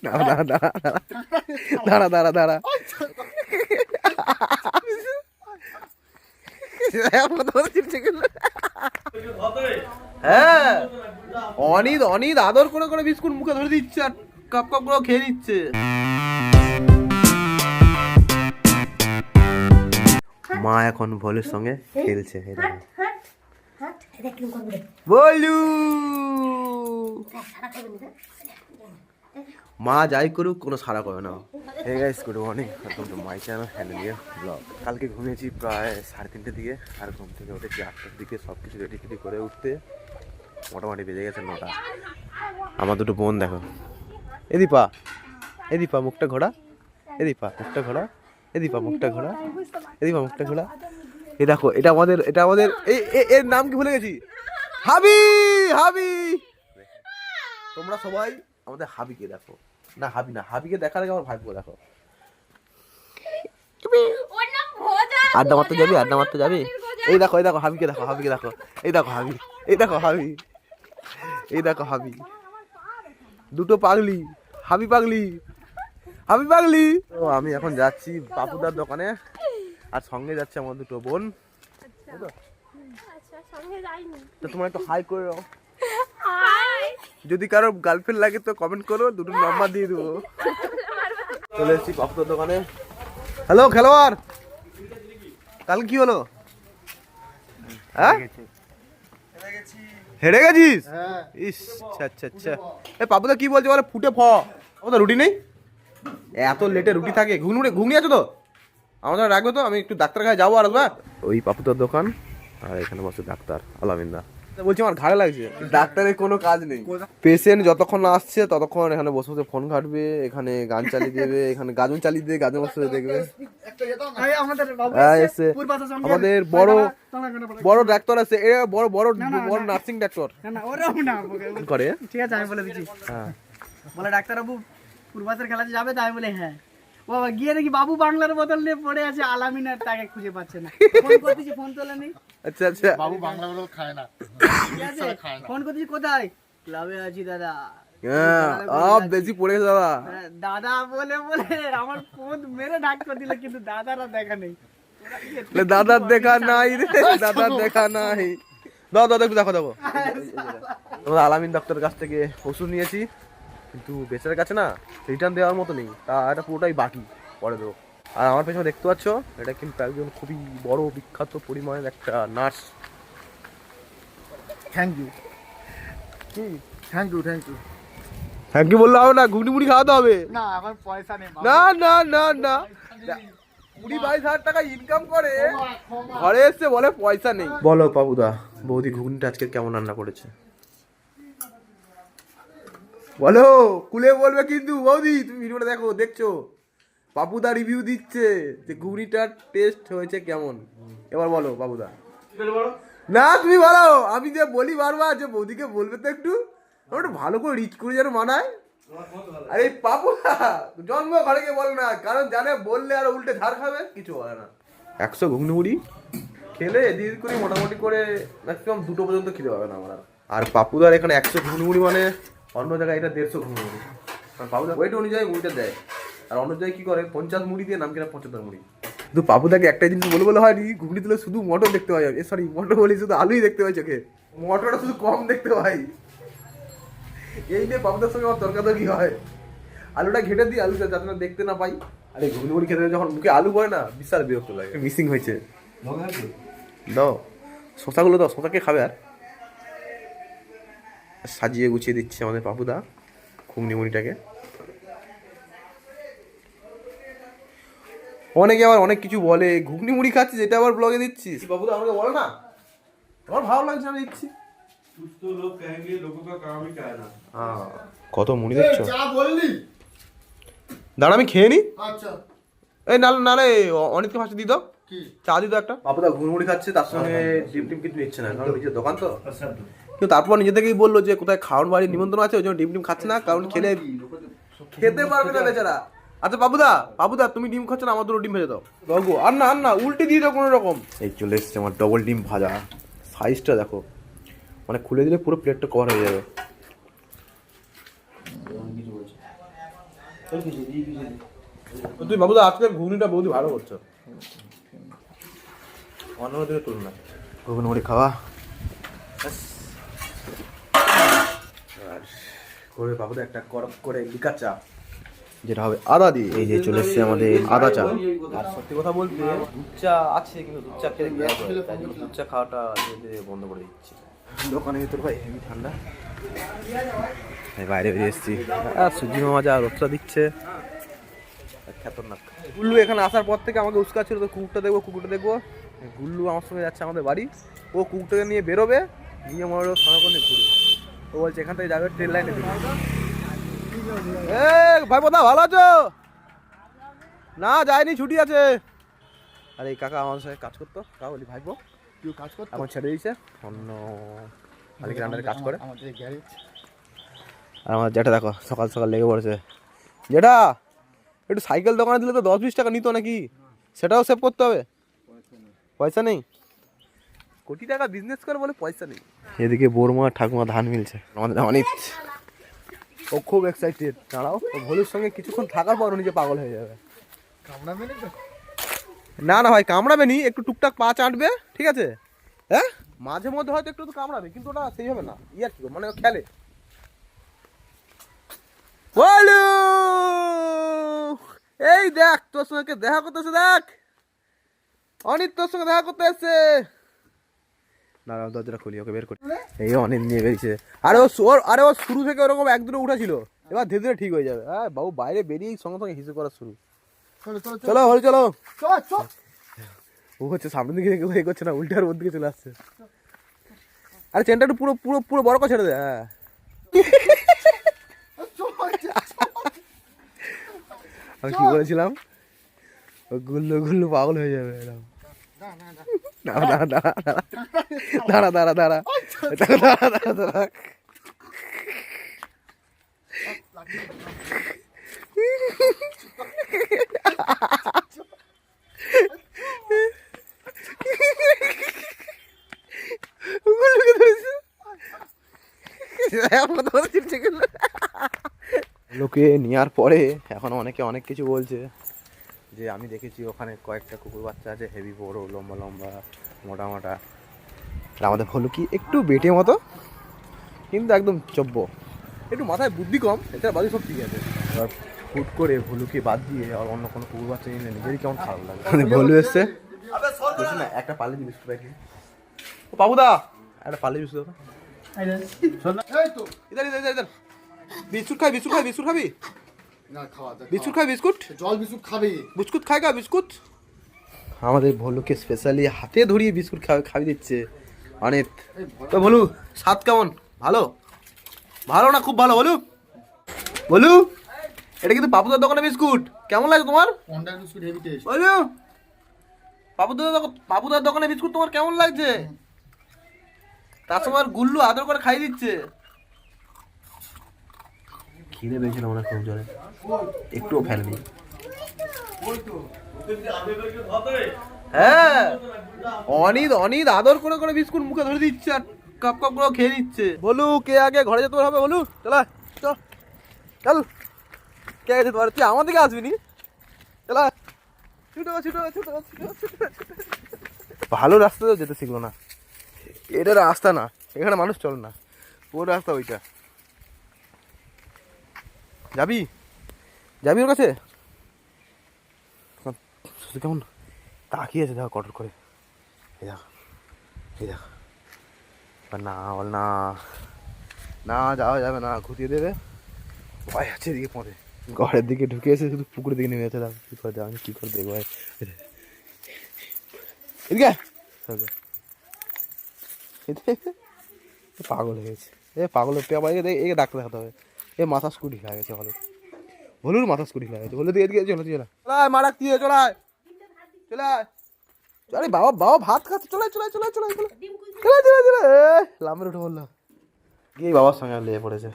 দাঁড়া দাঁড়া দাঁড়া দাঁড়া দাঁড়া দাঁড়া হ্যাঁ অনিদ অনিদ আদর করে করে বিস্কুট মুখে ধরে দিচ্ছে আর কাপ কাপ গুলো খেয়ে নিচ্ছে। মা এখন ভোলের সঙ্গে খেলছে। বলু মা যাই করুক কোনো সারা করবে না। Hey guys good morning, welcome to my channel হ্যান্ডেলিয়া ব্লগ। কালকে ঘুমিয়েছি প্রায় 3:30টার দিকে, আর ঘুম থেকে উঠেছি 8টার দিকে। সব কিছু রেডি ফেডি করে উঠতে মোটামুটি বেজে গেছে 9টা। আমার দুটো বোন দেখো, এদিপা এদিপা মুখটা ঘোরা, এদিপা মুখটা ঘোরা, এদিপা মুখটা ঘোরা, এদিপা মুখটা ঘোরা। এ দেখো এটা আমাদের এর নাম কি ভুলে গেছি, হাবি। হাবি তোমরা সবাই আমাদের হাবিকে দেখো। না হাবি না, হাবিকে দেখার আগে আমার ভাগ্য দেখো। আড্ডা মারতে যাবি, আড্ডা মারতে যাবি। এই দেখো এই দেখো হাবিকে দেখো, হাবিকে দেখো। এই দেখো হাবি, এই দেখো হাবি, এই দেখো হাবি। দুটো পাগলি, হাবি পাগলি, হাবি পাগলি। তো আমি এখন যাচ্ছি পাপুদার দোকানে, আর সঙ্গে যাচ্ছে আমার দুটো বোন। তো তোমরা একটু হাই করে দাও। যদি কারো গার্লফ্রেন্ড লাগে তো কমেন্ট করো, দুটো নাম্বার দিয়ে দেবো। চলে এসেছি পাপুদার দোকানে। হ্যালো খেলোয়াড়, কাল কি হলো? হ্যাঁ হেরে গেছিস? ইস আচ্ছা আচ্ছা আচ্ছা। এ পাপুদা কি বলছে বলে ফুটে ফ। পাপুদা রুটি নেই? এত লেটে রুটি থাকে? ঘুগনি আছে তো? আমাদের রাখবে তো, আমি একটু ডাক্তার কাছে যাবো। আর ওই পাপুদার দোকান, আর এখানে বসে ডাক্তার আলামিন্দা। বলছি আমার ঘাড়ে লাগছে। ডাক্তারের কোনো কাজ নেই, পেশেন্ট যতক্ষণ না আসছে ততক্ষণ এখানে বসে বসে ফোন ঘাটবে, এখানে গান চালিয়ে দেবে, এখানে গাজন চালিয়ে দিয়ে গাজন বসে দেখবে। আমাদের বড় বড় ডাক্তার আছে, এ বড় বড় বড় নার্সিং ডাক্তার করে। ঠিক আছে আমি বলে দিচ্ছি। বলে ডাক্তার বাবু পূর্বাচল খেলাতে যাবে? তাই বলে হ্যাঁ। ও গিয়ে দেখি বাবু বাংলার বোতল নিয়ে পড়ে আছে, আলামিনার তাকে খুঁজে পাচ্ছে না। ফোন করতেছি, ফোন তোলে নেই। আচ্ছা আচ্ছা, বাবু বাংলা বোতল খায় না। ঠিক আছে ফোন করতেছি, কোথায়? ক্লাবে আছি দাদা। হ্যাঁ বেশি পড়ে গেছে দাদা। দাদা বলে বলে আমার ফোন মেরে ডাক করে দিল, কিন্তু দাদারা দেখা নেই। দাদার দেখা নাই রে, দাদার দেখা নাই। দাও দাও দেখো দেখো দেখো। আমরা আলামিন ডাক্তারের কাছ থেকে ওষুধ নিয়েছি, কিন্তু বেচার কাছে না রিটার্ন দেওয়ার মতো নেই। তা এটা পুরোটাই বাকি, পরে দেবো। আর আমার পেছনে দেখতে পাচ্ছ, এটা কিন্তু একজন খুবই বড় বিখ্যাত পরিমাণের একটা নার্স। Thank you. কি thank you thank you. Thank you বললে হবে না, ঘুগনি মুড়ি খাওয়াতে হবে। না আমার পয়সা নেই। না না না না, 20-22 হাজার টাকা ইনকাম করে, ঘরে এসে বলে পয়সা নেই। বলো পাপুদা, বৌদি ঘুগনিটা আজকে কেমন রান্না করেছে বলো। খুলে বলবে কিন্তু বৌদি, তুমি ভিডিওটা দেখো, দেখছো পাপুদা রিভিউ দিচ্ছে যে ঘুগনিটার টেস্ট হয়েছে কেমন। এবার বলো পাপুদা। না তুমি বলো, আমি যে বলি বারবার যে বৌদিকে বলবে তো একটু ভালো করে রিচ করে যেন মানায়। আরে পাপুদা জন্ম ঘরে গিয়ে বলে না, কারণ জানে বললে আর উল্টে ধার খাবে, কিছু বলে না। 100 ঘুগনি মুড়ি খেলে এদিক করে মোটামুটি করে ম্যাক্সিমাম 2টো পর্যন্ত খেতে পাবে না আমরা। আর পাপুদার এখানে 100 ঘুগনি মুড়ি মানে অন্য জায়গায় এটা 150 ঘুগনি মুড়ি। কারণ পাপুদা ওয়েট অনুযায়ী মুড়িটা দেয়, আর অন্য জায়গায় কি করে 50 মুড়ি দিয়ে নাম কিনা 75 মুড়ি। কিন্তু পাপুদাকে একটাই জিনিস বলে হয়নি, ঘুগনি তুলে শুধু মটর দেখতে পাই। সরি মটর বলি, শুধু আলুই দেখতে পাই চোখে, মটরটা শুধু কম দেখতে পাই। এই নিয়ে পাপুদার সঙ্গে আমার তর্কাতর্কি হয়। আলুটা ঘেটে দিই, আলুটা যাতে না দেখতে না পাই। আরে ঘুগনি মুড়ি খেতে যখন মুখে আলু পড়ে না, বিশাল বিরক্ত লাগে। মিসিং হয়েছে, দাও শশাগুলো দাও, শশাকে খাবে। আর সাজিয়ে গুছিয়ে দিচ্ছে আমাদের পাপুদা ঘুগনি মুড়িটাকে। অনেকে আবার অনেক কিছু বলে, ঘুগনি মুড়ি খাচ্ছিস এটা আবার ব্লগে দিচ্ছিস। বাবুদা আমাকে বলে না, আমার ভালো লাগছে, আমি দিচ্ছি। কত মুড়ি দেখছো? দাঁড়া আমি খেয়ে নি। এই নালে অনেককে ফার্স্টে দিই দাও, চা দিই দাও একটা। বাবুদা ঘুগনি মুড়ি খাচ্ছে, তার সঙ্গে ডিম টিম কিছু নিচ্ছে না, কারণ নিজের দোকান তো। কিন্তু তারপর নিজে থেকেই বললো যে কোথায় খাওয়ার বাড়ির নিমন্ত্রণ আছে, ওই জন্য ডিম টিম খাচ্ছে না, কারণ খেতে পারবে না বেচারা। আচ্ছা বাবুদা তুমি ডিম খাচ্ছ না, আমার দুটো ডিম ভেজে দাও। বাবু আর না উল্টে দিয়ে দাও কোনো রকম। এই চলে এসছে আমার ডবল ডিম ভাজা, সাইজটা দেখো, মানে খুলে দিলে পুরো প্লেটটা কভার হয়ে যাবে। তুই বাবুদা আজকে ঘুগনিটা বৌদি ভালো করছো, অন্য দিকে তুল না। ঘুগনি মুড়ি খাওয়া আর করে বাবুদা একটা করক করে লিকার চা, যেটা হবে আদা দিয়ে। এই যে চলে এসছে আমাদের আদা চা। আর সত্যি কথা বলতে দুধ চা আছে, কিন্তু দুধ চা খেলে গ্যাস হয়, তাই জন্য দুধ চা খাওয়াটা ধীরে ধীরে বন্ধ করে দিচ্ছি। দোকানের ভিতর ভাই হেভি ঠান্ডা, বাইরে বেরিয়ে এসেছি। আর সুজি মামা যা রোদটা দিচ্ছে খতরনাক। গুল্লু এখানে আসার পর থেকে আমাকে উস্কাচ্ছিল, তো কুকুরটা দেখবো কুকুরটা দেখবো। গুল্লু আমার সঙ্গে যাচ্ছে আমাদের বাড়ি, ও কুকুরটাকে নিয়ে বেরোবে, নিয়ে মনে হলো সঙ্গে করে ঘুরবে। ও বলছে এখান থেকে যাবে ট্রেন লাইনে দিকে। ভাই বোধা ভালো আছো? না যায়নি, ছুটি আছে। আর এই কাকা আমার সাথে কাজ করতো, কাকা বলি ভাইপো তুই কাজ করতো? এখন ছেড়ে দিয়েছে, অন্য মালিকের আন্ডারে কাজ করে। আমাদের গ্যারেজ। আর আমার যেটা দেখো সকাল সকাল লেগে পড়েছে। যেটা একটু সাইকেল দোকানে দিলে তো 10-20 টাকা নিত নাকি, সেটাও সেভ করতে হবে। পয়সা নেই, কোটি টাকা বিজনেস করে বলে পয়সা নেই। এদিকে বৌমা ঠাকুমা ধান মিলছে, আমাদের অনিত ও খুব এক্সাইটেড। দাঁড়াও, ও ভোলুর সঙ্গে কিছুক্ষণ থাকার পর নিজে পাগল হয়ে যাবে। কামড়াবে না তো? না না ভাই কামড়াবে নি, একটু টুকটাক পা চাটবে, ঠিক আছে? হ্যাঁ মাঝে মধ্যে হয়তো একটু তো কামড়াবে, কিন্তু ওটা সেই হবে না। ইয়ার কি মানে খেলে। বলু এই দেখ তোর সঙ্গে দেখা করতেছে, দেখ অনিত তোর সঙ্গে দেখা করতে এসছে। না দরজাটা খুলি, ওকে বের করি। এই অনিত নিয়ে বেরিয়েছে। আরে ও শুরু থেকে ওরকম এক দুটো উঠেছিল, এবার ধীরে ধীরে ঠিক হয়ে যাবে। হ্যাঁ বাবু বাইরে বেরিয়ে সঙ্গে সঙ্গে হিসেবে করা শুরু। চলো চলো চলো হলে চলো। চল চল। ও হচ্ছে সামনের দিকে এ করছে না, উল্টে আর ওর দিকে চলে আসছে। আরে চেনটা একটু পুরো পুরো পুরো বড় করে ছেড়ে দে। হ্যাঁ আমি কি বলেছিলাম, ও গুল্লু গুল্লু পাগল হয়ে যাবে এরকম। দাঁড়া দাঁড়া দাঁড়া দাঁড়া দাঁড়া দাঁড়া দাঁড়া দাঁড়া দাঁড়া। লোকে নেওয়ার পরে এখন অনেকে অনেক কিছু বলছে, যে আমি দেখেছি ওখানে কয়েকটা কুকুর বাচ্চা আছে হেভি বড়, লম্বা লম্বা, মোটা মোটা। আর আমাদের ভলুকি একটু বেটে মতো, কিন্তু একদম চব্য, একটু মাথায় বুদ্ধি কম, এটা বাকি সব ঠিক আছে। এবার হুট করে ভলুকি বাদ দিয়ে আর অন্য কোনো কুকুর বাচ্চা নিলে নিজেরই কেমন খারাপ লাগে। ভলু এসছে, বলছি না একটা পার্লে বিস্কুট পাইছি। ও বাবুদা একটা পার্লে বিস্কুট দাও। এই তো ইধার ইধার ইধার ইধার। বিস্কুট খাই, বিস্কুট খাই, বিস্কুট খাবি? না খাওয়া দে। বিস্কুট খাই, বিস্কুট জল বিস্কুট খাবে? বিস্কুট খাই গা বিস্কুট। আমাদের ভলুকে স্পেশালি হাতে ধরিয়ে বিস্কুট খাবি দিচ্ছে অনেক। তো বলু স্বাদ কেমন? ভালো? ভালো না খুব ভালো? বলু বলু এটা কিন্তু পাপুদার দোকানে বিস্কুট, কেমন লাগে তোমার? পন্ডার বিস্কুট হেভি টেস্ট। বলু পাপুদার দোকানে বিস্কুট তোমার কেমন লাগছে? তার সময় গুল্লু আদর করে খাই দিচ্ছে। খিদে পেয়েছিল মনে খুব জোরে, একটুও ফেলেনি। হ্যাঁ অনিত অনিত আদর করে করে বিস্কুট মুখে ধরে দিচ্ছে আর কাপ কাপ করে খেয়ে নিচ্ছে। বলু কে আগে ঘরে যেতে হবে? বলু চলা চল চল, কে আগে যেতে পারে? তুই আমার দিকে আসবি নি? চলা ছুটো ছুটো ছুটো ছুটো। ভালো রাস্তাতেও যেতে শিখলো না, এটা রাস্তা না, এখানে মানুষ চলে না, ওর রাস্তা ওইটা। যাবি যাবি ওর কাছে? কেমন তাকিয়েছে দেখো কটর করে, এই দেখ এই দেখ। না বল না, না যাওয়া যাবে না, ঘুরিয়ে দেবে। ভয় আছে এদিকে পড়ে, ঘরের দিকে ঢুকে এসে শুধু পুকুরের দিকে নেমে যাচ্ছে। কি করে দেখ, আমি কি করে দেখবো এদিকে। পাগল হয়ে গেছে এ, পাগল একে ডাক্তার দেখাতে হবে। এ মাথা স্কুটি খেয়ে গেছে ভালো, ভলুর মাথা স্কুটি খেয়ে গেছে। বলে দিয়ে এদিকে চলো চলে মা ডাকতি চলায় চলায়। আরে বাবা বাবা ভাত খাচ্ছে, চলে চলে চলে চলে চলে চলে চলে চলে। লাম্বের উঠে বললো গিয়ে বাবার সঙ্গে লেগে পড়েছে।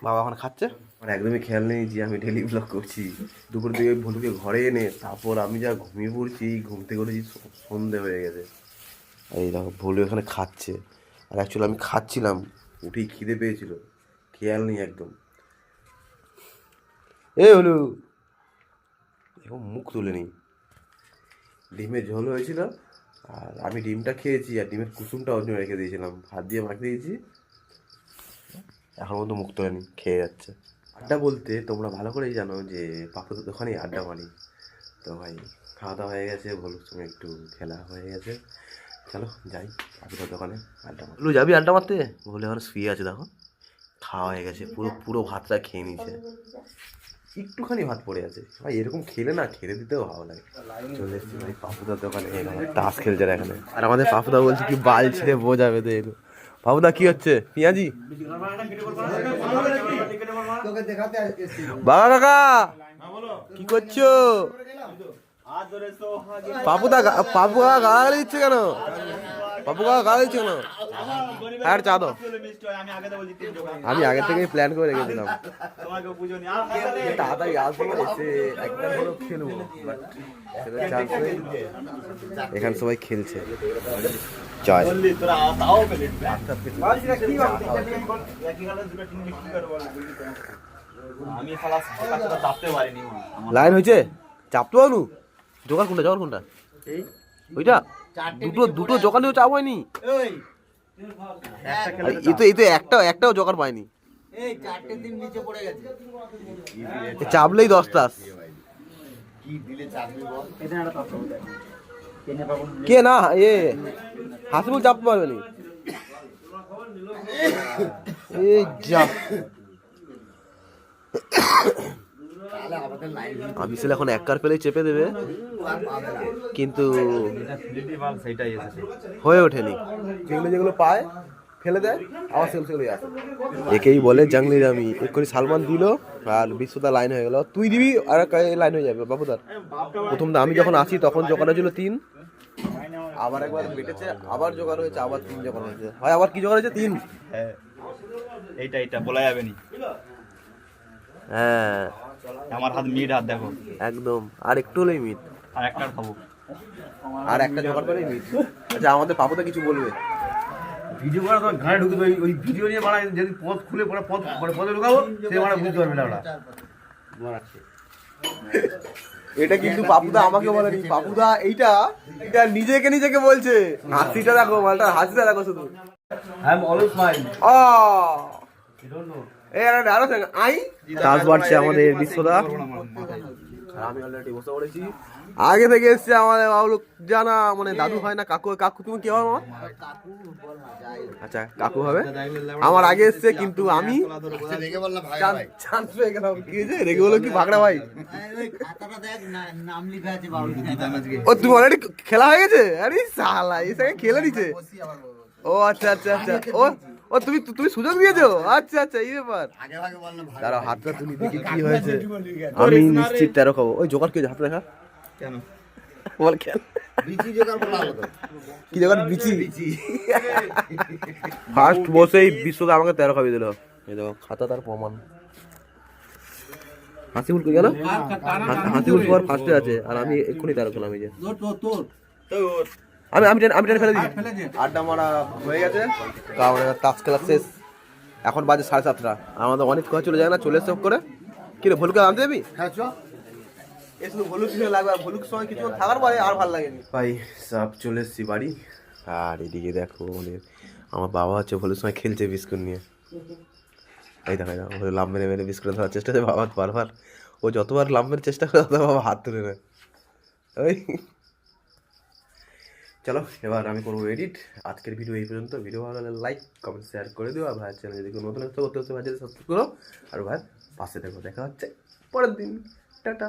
বাবা এখন খাচ্ছে, আমার একদমই খেয়াল নেই যে আমি ডেলি ব্লগ করছি। দুপুর দিকে ভলুকে ঘরে এনে তারপর আমি যা ঘুমিয়ে পড়ছি, ঘুম থেকে উঠেছি সন্ধে হয়ে গেছে। এই দেখো ভলু এখানে খাচ্ছে, আর অ্যাকচুয়ালি আমি খাচ্ছিলাম, উঠেই খিদে পেয়েছিল, খেয়াল নেই একদম। এ হলু এখন মুখ তুলে নি। ডিমের ঝোল হয়েছিল আর আমি ডিমটা খেয়েছি আর ডিমের কুসুমটা অন্য রেখে দিয়েছিলাম, হাত দিয়ে মাখিয়ে দিয়েছি, এখন মতো মুখ তুলে নি, খেয়ে যাচ্ছে। আড্ডা বলতে তোমরা ভালো করেই জানো যে পাপুদের দোকানেই আড্ডা মারি। তো ভাই খাওয়া দাওয়া হয়ে গেছে, ভলুর সঙ্গে একটু খেলা হয়ে গেছে, চলো যাই পাপুদের দোকানে আড্ডা মারতে। যাবি আড্ডা মারতে? বলে এখন শুয়ে আছে, দেখো খাওয়া হয়ে গেছে, পুরো পুরো ভাতটা খেয়ে নিয়েছে, একটুখানি ভাত পড়ে আছে। ভাই এরকম খেলে না খেতে দিতেও ভালো লাগে। চলে এসেছি ভাই পাপুদার দোকানে, তাস খেলছে এখানে। আর আমাদের পাপুদা বলছে কি বাল ছিঁড়ে বোঝাবে তো এলো। পাপুদা কি হচ্ছে? পেঁয়াজি বাবা কাকা কি করছো? পাপুদা পাপুদা গালাগালি দিচ্ছে কেন? পাপু কাকা গালাগালি দিচ্ছে কেন? আর চা দাও। আমি আগে থেকেই প্ল্যান করে রেখেছিলাম তাড়াতাড়ি আসবো, এসে একটা হলো খেলবো, এখানে সবাই খেলছে। জয় লাইন হয়েছে, চাপতে পারু? জোগাড় কোনটা? জোগাড় কোনটা? ওইটা দুটো দুটো জোগাড় নিয়েও চাপ হয়নি। এই তো একটাও জোগাড় পায়নি। চাপলেই 10 তাস। কে না এ হাসিবুল চাপতে পারবে নি। এই যা আমি ছেলে এখন এক কার পেলেই চেপে দেবে, কিন্তু হয়ে ওঠেনি। যেগুলো যেগুলো পায় ফেলে দেয়, আবার সেগুলো আসে। একেই বলে জাংলির। আমি এক্ষুনি সালমান দিল আর বিশ্বদা লাইন হয়ে গেল। তুই দিবি আর লাইন হয়ে যাবে বাবুদার। প্রথম আমি যখন আসি তখন জোগাড় হয়েছিল 3, আবার একবার বেটেছে, আবার জোগাড় হয়েছে, আবার 3 জোগাড় হয়েছে। হয় আবার কি জোগাড় হয়েছে? 3। হ্যাঁ এইটা বলা যাবে নি। হ্যাঁ আমার হাত মিট, হাত দেখো একদম। আর একটু হলেই মিট, আর একটা খাবো, আর একটা জোগাড় করেই মিট। আচ্ছা আমাদের পাপুদা কিছু বলবে? ভিডিও করা তোমার ঘাড়ে ঢুকবে, ওই ভিডিও নিয়ে বাড়ায় যদি পথ খুলে পরে পথ মানে পথে ঢুকাবো সে মানে বুঝতে পারবে না ওরা। এটা কিন্তু পাপুদা আমাকে বলেনি, পাপুদা এইটা নিজেকে বলছে। হাসিটা দেখো, মালটা হাসিটা দেখো শুধু। I am always smile. তাস বাড়ছে আমাদের বিশ্বদা। আমি অলরেডি বসে পড়েছি, আগে থেকে এসছে আমাদের বাবলু জানা, মানে দাদু হয় না কাকু। কাকু তুমি কি হবে আমার? আচ্ছা কাকু হবে, আমার আগে এসছে, কিন্তু আমি চান্স পেয়ে গেলাম। কি হয়েছে? রেগে বলো কি ভাগড়া ভাই? ও তুমি অলরেডি খেলা হয়ে গেছে? আরে সালা এসে খেলে নিচ্ছে। ও আচ্ছা আচ্ছা আচ্ছা, ও তুমি সুযোগ দিয়েছো? আচ্ছা আচ্ছা এই ব্যাপার। দাঁড়াও হাতটা তুলি দেখি কি হয়েছে। আমি নিশ্চিত 13 খাবো। ওই জোগাড় কি হাতে দেখা কেন বল? খেল কি জোগাড়? বিচি ফার্স্ট বসেই বিশ্বদা আমাকে 13 খাবি দিল। এই দেখো খাতা তার প্রমাণ। হাসিবুল কই গেল? হাসিবুল পর ফার্স্টে আছে আর আমি এক্ষুনি 13 খেলাম। এই যে আমি টেনে ফেলে দিই। আড্ডা মারা হয়ে গেছে, কারণ তাস খেলা শেষ। এখন বাজে 7:30। আমাদের অনেক কথা চলে যায় না, চলে এসে করে কি রে ভলুকে আনতে যাবি? হ্যাঁ চ। এ শুধু ভলুক কিছু লাগবে, আর ভলুক সময় কিছু থাকার পরে আর ভালো লাগেনি। ভাই সব চলে এসেছি বাড়ি, আর এদিকে দেখো আমার বাবা হচ্ছে ভলুক সময় খেলছে বিস্কুট নিয়ে। এই দেখা না লাভ মেরে মেরে বিস্কুট ধরার চেষ্টা করে বাবা বারবার। ও যতবার লাভ মেরে চেষ্টা করে তত বাবা হাত তুলে নেয়। ওই চলো এবার আমি করবো এডিট। আজকের ভিডিও এই পর্যন্ত। ভিডিও ভালো লাগলে লাইক কমেন্ট শেয়ার করে দিও। আর ভাইয়ের চ্যানেল যদি কেউ নতুন করতে হচ্ছে ভাই সাবস্ক্রাইব করো, আর ভাই পাশে দেখো। দেখা হচ্ছে পরের দিন। টাটা।